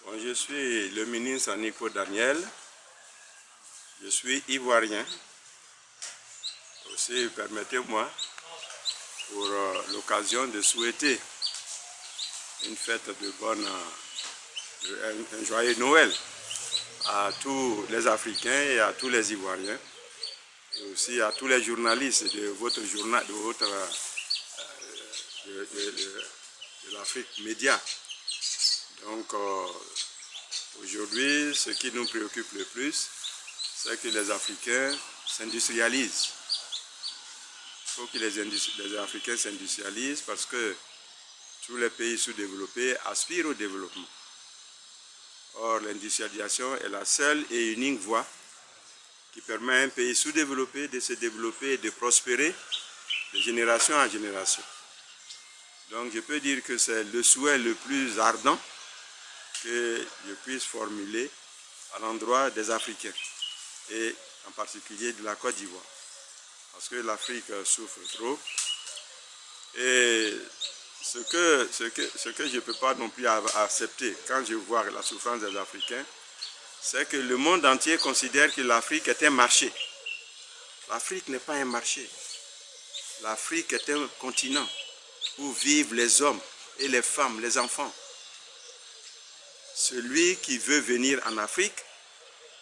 Bon, je suis le ministre Nico Daniel, je suis ivoirien. Aussi, permettez-moi, pour l'occasion de souhaiter une fête de un joyeux Noël à tous les Africains et à tous les Ivoiriens, et aussi à tous les journalistes de votre journal, de l'Afrique Média. Donc, aujourd'hui, ce qui nous préoccupe le plus, c'est que les Africains s'industrialisent. Il faut que les Africains s'industrialisent parce que tous les pays sous-développés aspirent au développement. Or, l'industrialisation est la seule et unique voie qui permet à un pays sous-développé de se développer et de prospérer de génération en génération. Donc, je peux dire que c'est le souhait le plus ardent que je puisse formuler à l'endroit des Africains et en particulier de la Côte d'Ivoire. Parce que l'Afrique souffre trop. Et ce que je ne peux pas non plus accepter quand je vois la souffrance des Africains, c'est que le monde entier considère que l'Afrique est un marché. L'Afrique n'est pas un marché. L'Afrique est un continent où vivent les hommes et les femmes, les enfants. Celui qui veut venir en Afrique,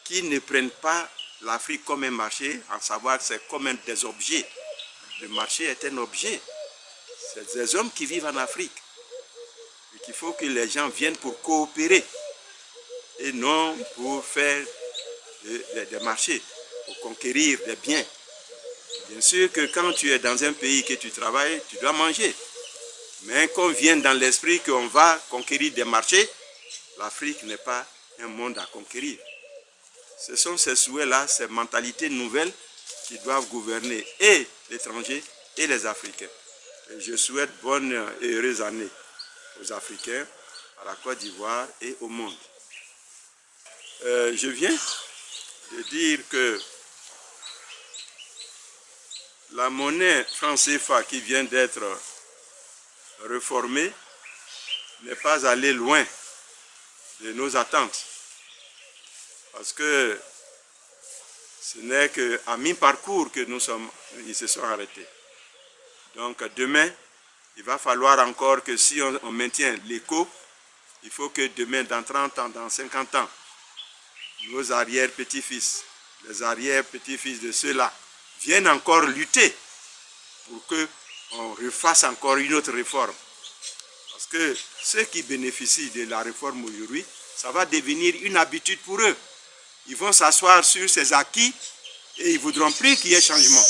qui ne prenne pas l'Afrique comme un marché, en savoir que c'est comme des objets. Le marché est un objet. C'est des hommes qui vivent en Afrique. Et qu'il faut que les gens viennent pour coopérer et non pour faire des marchés, pour conquérir des biens. Bien sûr que quand tu es dans un pays que tu travailles, tu dois manger. Mais qu'on vienne dans l'esprit qu'on va conquérir des marchés, l'Afrique n'est pas un monde à conquérir. Ce sont ces souhaits-là, ces mentalités nouvelles qui doivent gouverner et l'étranger et les Africains. Et je souhaite bonne et heureuse année aux Africains, à la Côte d'Ivoire et au monde. Je viens de dire que la monnaie franc CFA qui vient d'être réformée n'est pas allée loin de nos attentes. Parce que ce n'est qu'à mi-parcours que ils se sont arrêtés. Donc demain, il va falloir encore que si on maintient l'écho, il faut que demain, dans 30 ans, dans 50 ans, nos arrière-petits-fils, les arrière-petits-fils de ceux-là, viennent encore lutter pour qu'on refasse encore une autre réforme. Parce que ceux qui bénéficient de la réforme aujourd'hui, ça va devenir une habitude pour eux. Ils vont s'asseoir sur ces acquis et ils ne voudront plus qu'il y ait changement.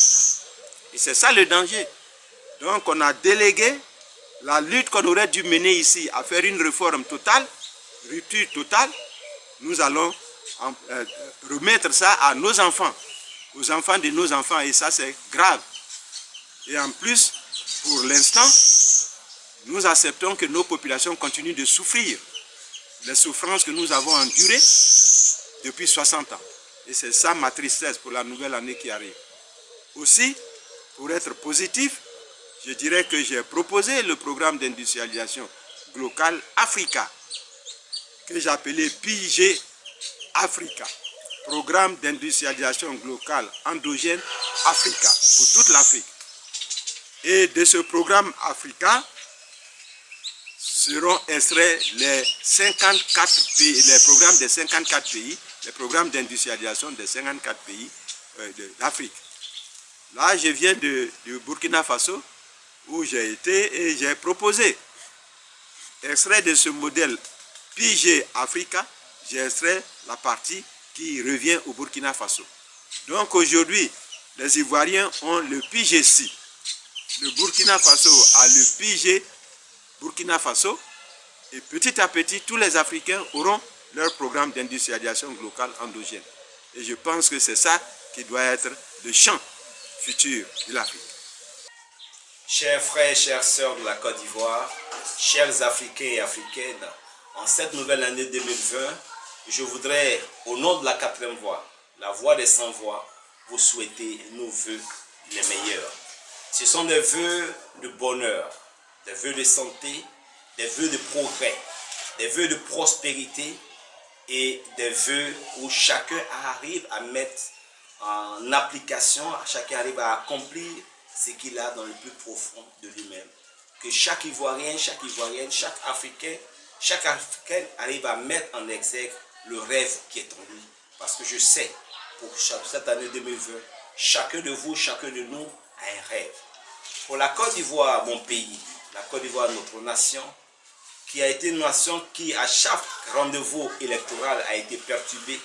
Et c'est ça le danger. Donc on a délégué la lutte qu'on aurait dû mener ici à faire une réforme totale, rupture totale. Nous allons remettre ça à nos enfants, aux enfants de nos enfants, et ça c'est grave. Et en plus, pour l'instant, nous acceptons que nos populations continuent de souffrir les souffrances que nous avons endurées depuis 60 ans. Et c'est ça ma tristesse pour la nouvelle année qui arrive. Aussi, pour être positif, je dirais que j'ai proposé le programme d'industrialisation locale Africa, que j'ai appelé PIG Africa, programme d'industrialisation locale endogène Africa, pour toute l'Afrique. Et de ce programme Africa seront extraits les 54 pays, les programmes des 54 pays, les programmes d'industrialisation des 54 pays d'Afrique. Là, je viens du Burkina Faso, où j'ai été et j'ai proposé, extrait de ce modèle PIG Africa, j'ai extrait la partie qui revient au Burkina Faso. Donc aujourd'hui, les Ivoiriens ont le PIG-C. Le Burkina Faso a le PIG Burkina Faso. Et petit à petit, tous les Africains auront leur programme d'industrialisation locale endogène. Et je pense que c'est ça qui doit être le champ futur de l'Afrique. Chers frères et chères sœurs de la Côte d'Ivoire, chers Africains et Africaines, en cette nouvelle année 2020, je voudrais, au nom de la 4e voix, la voix des sans-voix, vous souhaiter nos vœux les meilleurs. Ce sont des vœux de bonheur, des vœux de santé, des vœux de progrès, des vœux de prospérité et des vœux où chacun arrive à mettre en application, chacun arrive à accomplir ce qu'il a dans le plus profond de lui-même. Que chaque Ivoirien, chaque Ivoirienne, chaque Africaine arrive à mettre en exergue le rêve qui est en lui. Parce que je sais, pour cette année 2020, chacun de vous, chacun de nous a un rêve. Pour la Côte d'Ivoire, mon pays, la Côte d'Ivoire, notre nation, qui a été une nation qui, à chaque rendez-vous électoral, a été perturbée,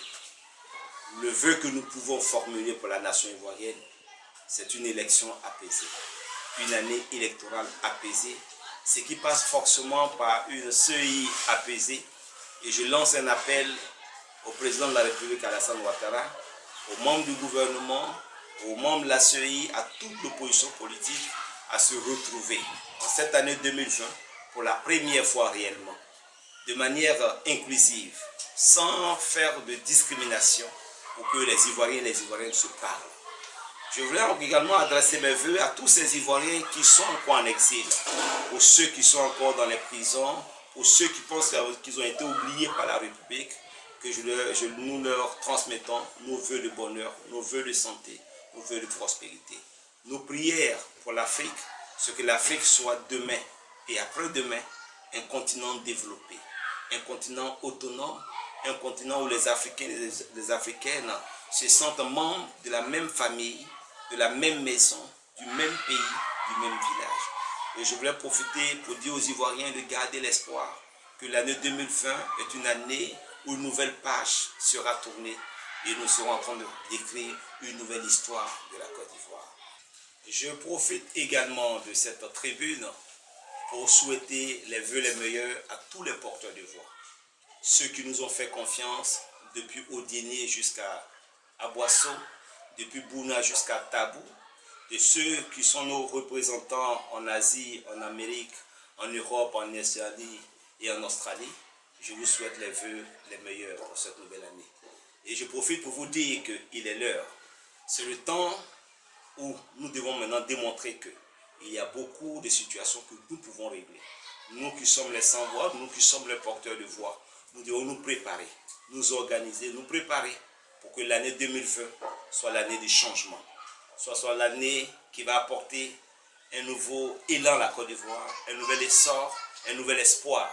le vœu que nous pouvons formuler pour la nation ivoirienne, c'est une élection apaisée, une année électorale apaisée, ce qui passe forcément par une CEI apaisée. Et je lance un appel au président de la République, Alassane Ouattara, aux membres du gouvernement, aux membres de la CEI, à toute l'opposition politique, à se retrouver en cette année 2020 pour la première fois réellement, de manière inclusive, sans faire de discrimination, pour que les Ivoiriens et les Ivoiriennes se parlent. Je voulais également adresser mes vœux à tous ces Ivoiriens qui sont encore en exil, pour ceux qui sont encore dans les prisons, pour ceux qui pensent qu'ils ont été oubliés par la République, que nous leur transmettons nos vœux de bonheur, nos vœux de santé, nos vœux de prospérité. Nos prières pour l'Afrique, ce que l'Afrique soit demain et après-demain un continent développé, un continent autonome, un continent où les Africains et les Africaines se sentent membres de la même famille, de la même maison, du même pays, du même village. Et je voulais profiter pour dire aux Ivoiriens de garder l'espoir que l'année 2020 est une année où une nouvelle page sera tournée et nous serons en train d'écrire une nouvelle histoire de la Côte d'Ivoire. Je profite également de cette tribune pour souhaiter les vœux les meilleurs à tous les porteurs de voix. Ceux qui nous ont fait confiance depuis Odiéné jusqu'à Aboisseau, depuis Bouna jusqu'à Tabou, de ceux qui sont nos représentants en Asie, en Amérique, en Europe, en Océanie et en Australie. Je vous souhaite les vœux les meilleurs pour cette nouvelle année. Et je profite pour vous dire qu'il est l'heure. C'est le temps où nous devons maintenant démontrer qu'il y a beaucoup de situations que nous pouvons régler. Nous qui sommes les sans-voix, nous qui sommes les porteurs de voix, nous devons nous préparer, nous organiser, nous préparer pour que l'année 2020 soit l'année du changement, soit l'année qui va apporter un nouveau élan à la Côte d'Ivoire, un nouvel essor, un nouvel espoir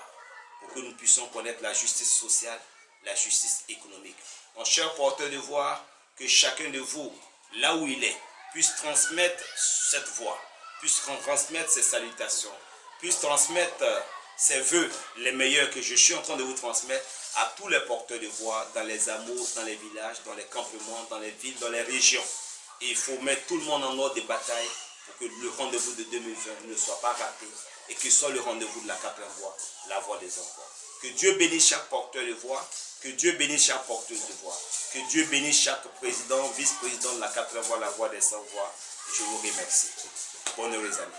pour que nous puissions connaître la justice sociale, la justice économique. Mon cher porteur de voix, que chacun de vous, là où il est, puisse transmettre cette voix, puisse transmettre ces salutations, puisse transmettre ces vœux les meilleurs que je suis en train de vous transmettre à tous les porteurs de voix dans les hameaux, dans les villages, dans les campements, dans les villes, dans les régions. Et il faut mettre tout le monde en ordre de bataille pour que le rendez-vous de 2020 ne soit pas raté et que ce soit le rendez-vous de la quatrième voix, la voix des enfants. Que Dieu bénisse chaque porteur de voix, que Dieu bénisse chaque porteuse de voix, que Dieu bénisse chaque président, vice-président de la quatrième voix, la voix des sans voix. Je vous remercie. Bonne heureuse année.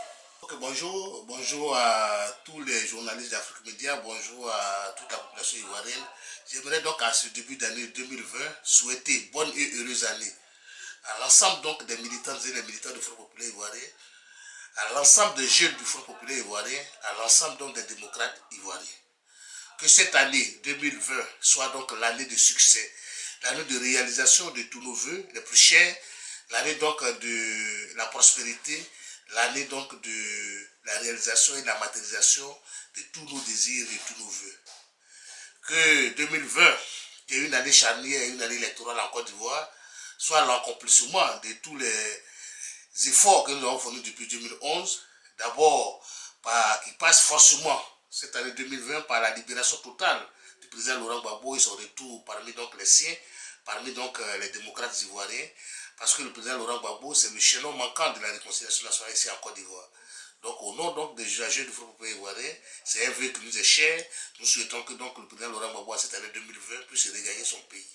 Okay, bonjour à tous les journalistes d'Afrique Média, bonjour à toute la population ivoirienne. J'aimerais donc à ce début d'année 2020 souhaiter bonne et heureuse année à l'ensemble donc des militants et les militants du Front populaire ivoirien, à l'ensemble des jeunes du Front populaire ivoirien, à l'ensemble donc des démocrates ivoiriens. Que cette année 2020 soit donc l'année de succès, l'année de réalisation de tous nos vœux les plus chers, l'année donc de la prospérité, l'année donc de la réalisation et de la matérialisation de tous nos désirs et tous nos vœux. Que 2020, qui est une année charnière et une année électorale en Côte d'Ivoire, soit l'accomplissement de tous les efforts que nous avons fournis depuis 2011. D'abord, qui passe forcément cette année 2020 par la libération totale du président Laurent Gbagbo et son retour parmi donc les siens, parmi donc les démocrates ivoiriens. Parce que le président Laurent Gbagbo, c'est le chaînon manquant de la réconciliation nationale ici en Côte d'Ivoire. Donc au nom donc des jeunes du Front populaire ivoirien, c'est un vœu qui nous est cher. Nous souhaitons que donc le président Laurent Gbagbo, cette année 2020, puisse regagner son pays.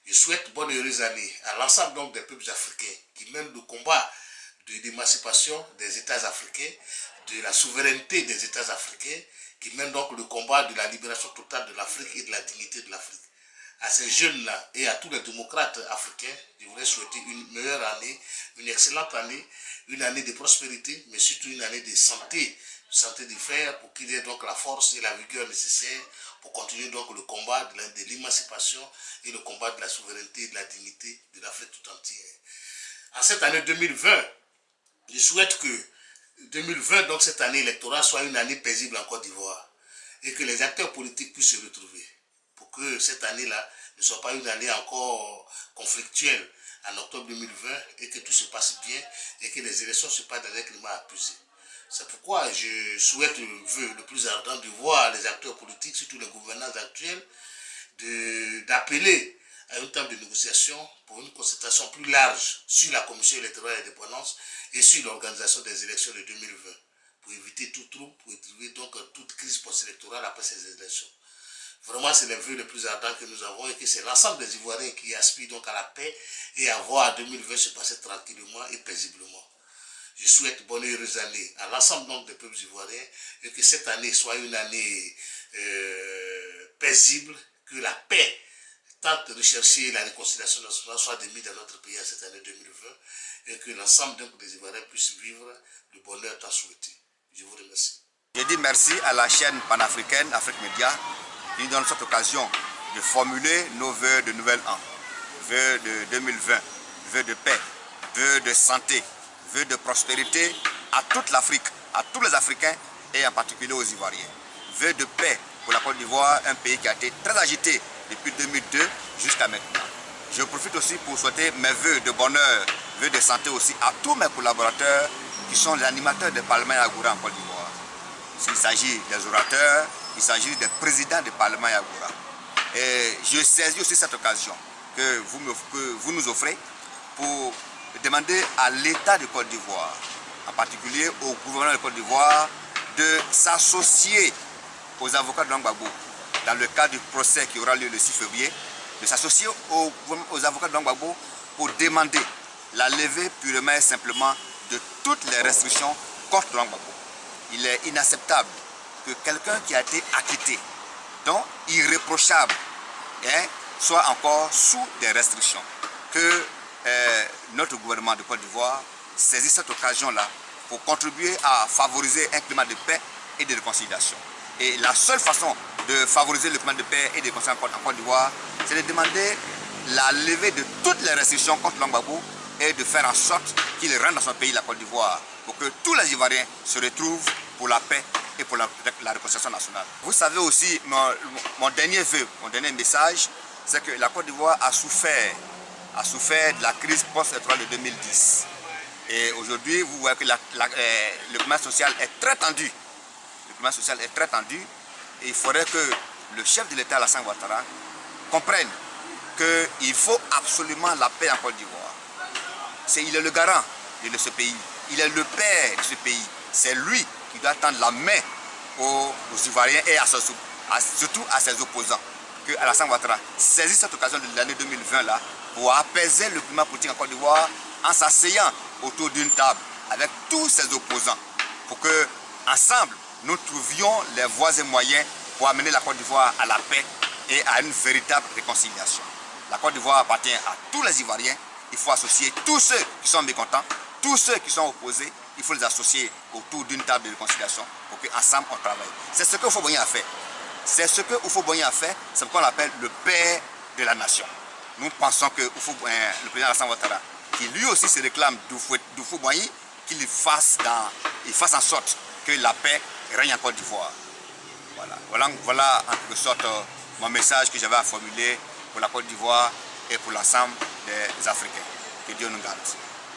Je souhaite bonne et heureuse année à l'ensemble donc des peuples africains qui mènent le combat de l'émancipation des États africains, de la souveraineté des États africains, qui mènent donc le combat de la libération totale de l'Afrique et de la dignité de l'Afrique. à ces jeunes-là et à tous les démocrates africains, je voudrais souhaiter une meilleure année, une excellente année, une année de prospérité, mais surtout une année de santé du fer, pour qu'il y ait donc la force et la vigueur nécessaires pour continuer donc le combat de l'émancipation et le combat de la souveraineté et de la dignité de l'Afrique tout entière. En cette année 2020, je souhaite que 2020, donc cette année électorale, soit une année paisible en Côte d'Ivoire et que les acteurs politiques puissent se retrouver pour que cette année-là ne soit pas une année encore conflictuelle en octobre 2020 et que tout se passe bien et que les élections se passent dans un climat apaisé. C'est pourquoi je souhaite le vœu le plus ardent de voir les acteurs politiques, surtout les gouvernants actuels, d'appeler à une table de négociation pour une concertation plus large sur la commission électorale d'indépendance et sur l'organisation des élections de 2020, pour éviter tout trouble, pour éviter donc toute crise post-électorale après ces élections. Vraiment, c'est le vœu le plus ardent que nous avons et que c'est l'ensemble des Ivoiriens qui aspirent donc à la paix et à voir 2020 se passer tranquillement et paisiblement. Je souhaite bonne et heureuse année à l'ensemble donc des peuples ivoiriens et que cette année soit une année paisible, que la paix, tant de rechercher la réconciliation nationale soit démise dans notre pays à cette année 2020 et que l'ensemble donc des Ivoiriens puissent vivre le bonheur tant souhaité. Je vous remercie. Je dis merci à la chaîne panafricaine Afrique Média qui nous donne cette occasion de formuler nos vœux de nouvel an, vœux de 2020, vœux de paix, vœux de santé, vœux de prospérité à toute l'Afrique, à tous les Africains et en particulier aux Ivoiriens. Vœux de paix pour la Côte d'Ivoire, un pays qui a été très agité depuis 2002 jusqu'à maintenant. Je profite aussi pour souhaiter mes vœux de bonheur, vœux de santé aussi à tous mes collaborateurs qui sont les animateurs des parlements Yagoura en Côte d'Ivoire. S'il s'agit des orateurs, il s'agit des présidents des parlements Yagoura. Et je saisis aussi cette occasion que vous nous offrez pour demander à l'État de Côte d'Ivoire, en particulier au gouvernement de Côte d'Ivoire, de s'associer aux avocats de Laurent Gbagbo dans le cadre du procès qui aura lieu le 6 février, de s'associer aux avocats de Laurent Gbagbo pour demander la levée purement et simplement de toutes les restrictions contre Laurent Gbagbo. Il est inacceptable que quelqu'un qui a été acquitté, donc irréprochable, soit encore sous des restrictions. Que notre gouvernement de Côte d'Ivoire saisit cette occasion-là pour contribuer à favoriser un climat de paix et de réconciliation. Et la seule façon de favoriser le climat de paix et de réconciliation en Côte d'Ivoire, c'est de demander la levée de toutes les restrictions contre Laurent Gbagbo et de faire en sorte qu'il rentre dans son pays, la Côte d'Ivoire, pour que tous les Ivoiriens se retrouvent pour la paix et pour la réconciliation nationale. Vous savez aussi, mon dernier vœu, mon dernier message, c'est que la Côte d'Ivoire a souffert de la crise post-électorale de 2010. Et aujourd'hui, vous voyez que le climat social est très tendu. Le climat social est très tendu. Et il faudrait que le chef de l'État, Alassane Ouattara, comprenne qu'il faut absolument la paix en Côte d'Ivoire. Il est le garant de ce pays. Il est le père de ce pays. C'est lui qui doit tendre la main aux Ivoiriens et surtout à ses opposants. Que Alassane Ouattara saisit cette occasion de l'année 2020 là pour apaiser le climat politique en Côte d'Ivoire en s'asseyant autour d'une table avec tous ses opposants pour que ensemble nous trouvions les voies et moyens pour amener la Côte d'Ivoire à la paix et à une véritable réconciliation. La Côte d'Ivoire appartient à tous les Ivoiriens. Il faut associer tous ceux qui sont mécontents, tous ceux qui sont opposés. Il faut les associer autour d'une table de réconciliation pour qu'ensemble on travaille. C'est ce que Houphouët-Boigny a fait. C'est ce que Houphouët-Boigny a fait, c'est ce qu'on appelle le père de la nation. Nous pensons que le président Alassane Ouattara, qui lui aussi se réclame d'Houphouët-Boigny, qu'il fasse en sorte que la paix règne en Côte d'Ivoire. Voilà en quelque sorte mon message que j'avais à formuler pour la Côte d'Ivoire et pour l'ensemble des Africains. Que Dieu nous garde.